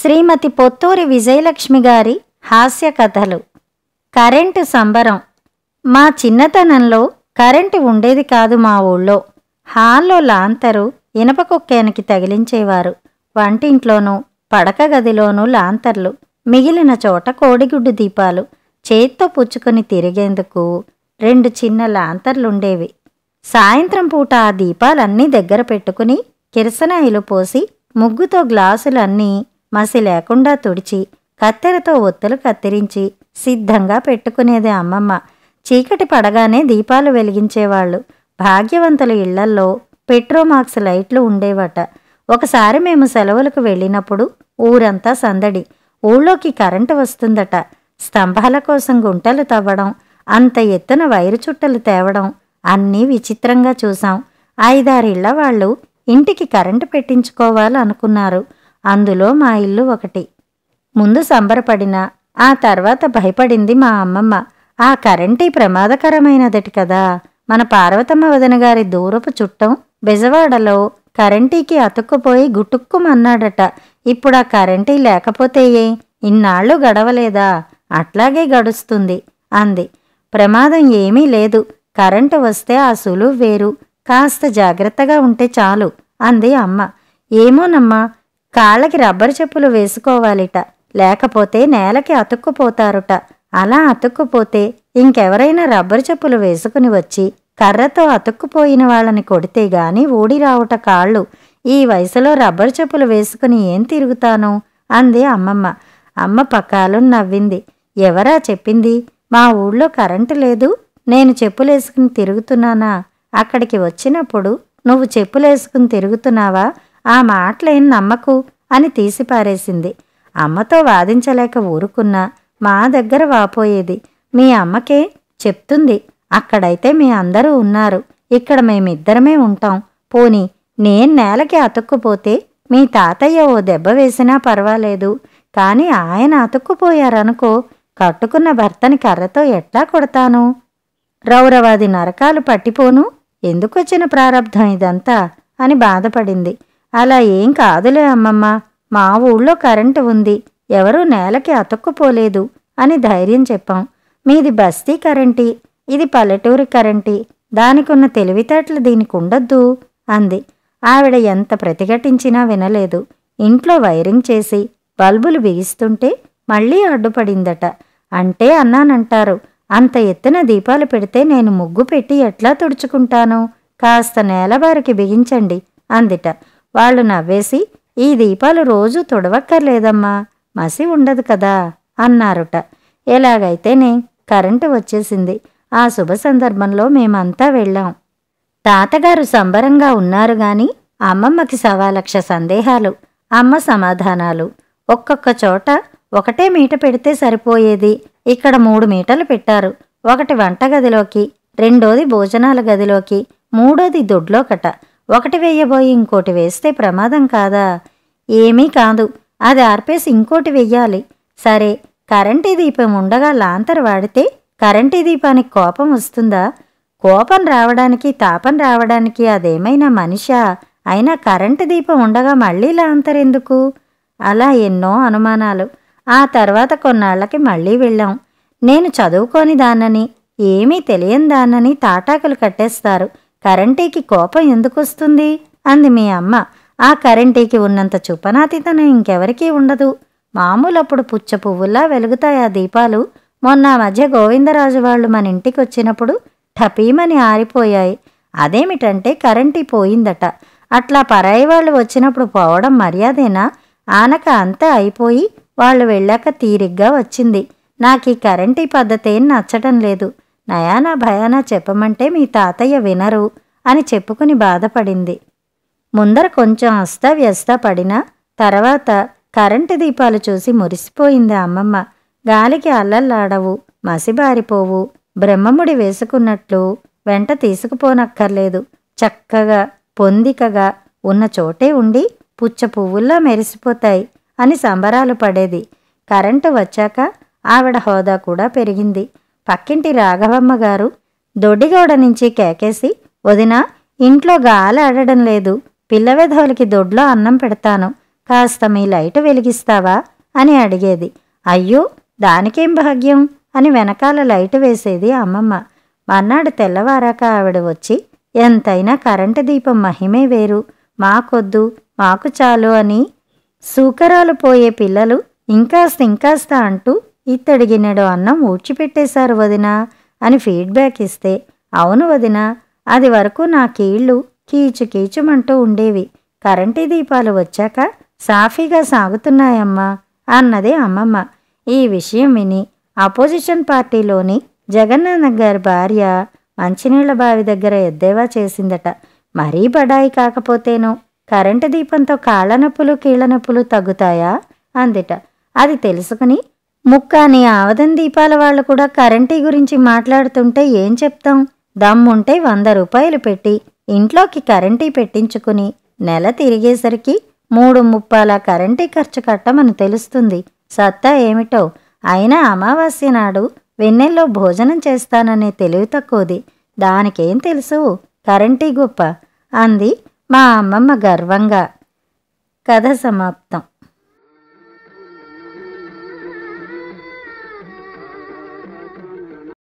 శ్రీమతి పొత్తూరి విజయలక్ష్మి గారి హాస్య కథలు. కరెంటు సంబరం. మా చిన్నతనంలో కరెంటు ఉండేది కాదు మా ఊళ్ళో. హాల్లో లాంతరు ఇనప కుక్కేనికి తగిలించేవారు. వంటింట్లోనూ పడక గదిలోనూ లాంతర్లు, మిగిలిన చోట కోడిగుడ్డు దీపాలు. చేత్తో పుచ్చుకొని తిరిగేందుకు 2 చిన్న లాంతర్లుండేవి. సాయంత్రం పూట ఆ దీపాలన్నీ దగ్గర పెట్టుకుని కిరసనాయిలు పోసి ముగ్గుతో గ్లాసులన్నీ మసి లేకుండా తుడిచి కత్తెరతో ఒత్తులు కత్తిరించి సిద్ధంగా పెట్టుకునేది అమ్మమ్మ. చీకటి పడగానే దీపాలు వెలిగించేవాళ్ళు. భాగ్యవంతుల ఇళ్లల్లో పెట్రోమాక్స్ లైట్లు ఉండేవట. ఒకసారి మేము సెలవులకు వెళ్ళినప్పుడు ఊరంతా సందడి. ఊళ్ళోకి కరెంటు వస్తుందట. స్తంభాల కోసం గుంటలు తవ్వడం, అంత ఎత్తున వైరు చుట్టలు తేవడం అన్నీ విచిత్రంగా చూసాం. 5-6 ఇళ్ల వాళ్ళు ఇంటికి కరెంటు పెట్టించుకోవాలనుకున్నారు. అందులో మా ఇల్లు ఒకటి. ముందు సంబరపడినా ఆ తర్వాత భయపడింది మా అమ్మమ్మ. ఆ కరెంటీ ప్రమాదకరమైనదటి కదా. మన పార్వతమ్మ వదిన గారి దూరపు చుట్టం బెజవాడలో కరెంటీకి అతుక్కుపోయి గుటుక్కుమన్నాడట. ఇప్పుడు ఆ కరెంటీ లేకపోతే ఇన్నాళ్ళు గడవలేదా? అట్లాగే గడుస్తుంది అంది. ప్రమాదం ఏమీ లేదు. కరెంటు వస్తే ఆ సులువు వేరు. కాస్త జాగ్రత్తగా ఉంటే చాలు అంది అమ్మ. ఏమోనమ్మా, కాళ్ళకి రబ్బరు చెప్పులు వేసుకోవాలిట. లేకపోతే నేలకి అతుక్కుపోతారుట. అలా అతుక్కుపోతే ఇంకెవరైనా రబ్బరు చెప్పులు వేసుకుని వచ్చి కర్రతో అతుక్కుపోయిన వాళ్ళని కొడితే గాని ఊడి రావుట కాళ్ళు. ఈ వయసులో రబ్బరు చెప్పులు వేసుకుని ఏం తిరుగుతాను అంది అమ్మమ్మ. అమ్మ పకాలు నవ్వింది. ఎవరా చెప్పింది? మా ఊళ్ళో కరెంటు లేదు, నేను చెప్పులేసుకుని తిరుగుతున్నానా? అక్కడికి వచ్చినప్పుడు నువ్వు చెప్పులేసుకుని తిరుగుతున్నావా? ఆ మాటలేం నమ్మకు అని తీసిపారేసింది. అమ్మతో వాదించలేక ఊరుకున్నా మా దగ్గర వాపోయేది. మీ అమ్మకే చెప్తుంది, అక్కడైతే మీ అందరూ ఉన్నారు, ఇక్కడ మేమిద్దరమే ఉంటాం. పోనీ నేను నేలకి అతుక్కుపోతే మీ తాతయ్య ఓ దెబ్బ వేసినా పర్వాలేదు, కాని ఆయన అతుక్కుపోయారనుకో, కట్టుకున్న భర్తని కర్రతో ఎట్లా కొడతాను? రౌరవాది నరకాలు పట్టిపోను. ఎందుకొచ్చిన ప్రారబ్ధం ఇదంతా అని బాధపడింది. అలా ఏం కాదులే అమ్మమ్మ, మా ఊళ్ళో కరెంటు ఉంది, ఎవరూ నేలకి అతుక్కుపోలేదు అని ధైర్యం చెప్పాం. మీది బస్తీ కరెంటీ, ఇది పల్లెటూరి కరెంటీ, దానికున్న తెలివితేటలు దీనికి ఉండొద్దు అంది. ఆవిడ ఎంత ప్రతిఘటించినా వినలేదు. ఇంట్లో వైరింగ్ చేసి బల్బులు బిగిస్తుంటే మళ్లీ అడ్డుపడిందట. అంటే అన్నానంటారు, అంత ఎత్తున దీపాలు పెడితే నేను ముగ్గు పెట్టి ఎట్లా తుడుచుకుంటాను? కాస్త నేలబారికి బిగించండి అందిట. వాళ్ళు నవ్వేసి, ఈ దీపాలు రోజూ తుడవక్కర్లేదమ్మా, మసి ఉండదు కదా అన్నారుట. ఎలాగైతేనే కరెంటు వచ్చేసింది. ఆ శుభ సందర్భంలో మేమంతా వెళ్ళాం. తాతగారు సంబరంగా ఉన్నారు గాని అమ్మమ్మకి 1,00,000 సందేహాలు. అమ్మ సమాధానాలు. ఒక్కొక్క చోట ఒకటే మీట పెడితే సరిపోయేది, ఇక్కడ 3 మీటలు పెట్టారు. ఒకటి వంటగదిలోకి, రెండోది భోజనాల గదిలోకి, మూడోది దొడ్లోకట. ఒకటి వెయ్యబోయి ఇంకోటి వేస్తే ప్రమాదం కాదా? ఏమీ కాదు, అది ఆర్పేసి ఇంకోటి వెయ్యాలి. సరే, కరెంటీ దీపం ఉండగా లాంతరు వాడితే కరెంటీ దీపానికి కోపం వస్తుందా? కోపం రావడానికి, తాపం రావడానికి అదేమైనా మనిషా? అయినా కరెంటు దీపం ఉండగా మళ్లీ లాంతరెందుకు? అలా ఎన్నో అనుమానాలు. ఆ తర్వాత కొన్నాళ్లకి మళ్లీ వెళ్ళాం. నేను చదువుకోని దాన్నని, ఏమీ తెలియని దాన్నని తాటాకులు కట్టేస్తారు. కరెంటీకి కోపం ఎందుకొస్తుంది అంది మీ అమ్మ. ఆ కరెంటీకి ఉన్నంత చుపనాతితనం ఇంకెవరికీ ఉండదు. మామూలప్పుడు పుచ్చ పువ్వుల్లా వెలుగుతాయి ఆ దీపాలు. మొన్న మధ్య గోవిందరాజు వాళ్ళు మన ఇంటికొచ్చినప్పుడు ఠపీమని ఆరిపోయాయి. అదేమిటంటే కరెంటీ పోయిందట. అట్లా పరాయి వాళ్ళు వచ్చినప్పుడు పోవడం మర్యాదేనా? ఆనక అంతా అయిపోయి వాళ్ళు వెళ్ళాక తీరిగ్గా వచ్చింది. నాకీ కరెంటీ పద్ధతేం నచ్చటం లేదు. నయానా భయానా చెప్పమంటే మీ తాతయ్య వినరు అని చెప్పుకుని బాధపడింది. ముందర కొంచెం అస్తవ్యస్త పడినా తర్వాత కరెంటు దీపాలు చూసి మురిసిపోయింది అమ్మమ్మ. గాలికి అల్లల్లాడవు, మసిబారిపోవు, బ్రహ్మముడి వేసుకున్నట్లు వెంట తీసుకుపోనక్కర్లేదు. చక్కగా పొందికగా ఉన్న చోటే ఉండి పుచ్చ పువ్వుల్లా మెరిసిపోతాయి అని సంబరాలు పడేది. కరెంటు వచ్చాక ఆవిడ హోదా కూడా పెరిగింది. పక్కింటి రాఘవమ్మ గారు దొడ్డిగోడ నుంచి కేకేసి, వదినా, ఇంట్లో గాలి ఆడడం లేదు, పిల్లవెధవులకి దొడ్లో అన్నం పెడతాను, కాస్త మీ లైటు వెలిగిస్తావా అని అడిగేది. అయ్యో దానికేం భాగ్యం అని వెనకాల లైటు వేసేది అమ్మమ్మ. మర్నాడు తెల్లవారాక ఆవిడ వచ్చి, ఎంతైనా కరెంటు దీపం మహిమే వేరు, మాకొద్దు మాకు చాలు అని సూకరాలు పోయే పిల్లలు ఇంకాస్త ఇంకాస్త అంటూ ఇత్తడి గిన్నెడు అన్నం ఊడ్చిపెట్టేశారు వదినా అని ఫీడ్బ్యాక్ ఇస్తే, అవును వదినా, అది వరకు నా కీళ్ళు కీచు కీచుమంటూ ఉండేవి, కరెంటు దీపాలు వచ్చాక సాఫీగా సాగుతున్నాయమ్మా అన్నది అమ్మమ్మ. ఈ విషయం విని అపోజిషన్ పార్టీలోని జగన్నాథ్ గారి భార్య మంచినీళ్ల బావి దగ్గర ఎద్దేవా చేసిందట. మరీ బడాయి కాకపోతేనో కరెంటు దీపంతో కాళ్ళనొప్పులు కీళ్ళనొప్పులు తగ్గుతాయా అందిట. అది తెలుసుకుని ముక్కాని ఆవదం దీపాల వాళ్ళు కూడా కరెంటీ గురించి మాట్లాడుతుంటే ఏం చెప్తాం, దమ్ముంటే 100 రూపాయలు పెట్టి ఇంట్లోకి కరెంటీ పెట్టించుకుని నెల తిరిగేసరికి 3/3 కరెంటీ ఖర్చు కట్టమని తెలుస్తుంది. సత్తా ఏమిటో. అయినా అమావాస్య నాడు వెన్నెల్లో భోజనం చేస్తాననే తెలివి తక్కువది, దానికేం తెలుసు కరెంటీ గొప్ప అంది మా అమ్మమ్మ గర్వంగా. కథ సమాప్తం.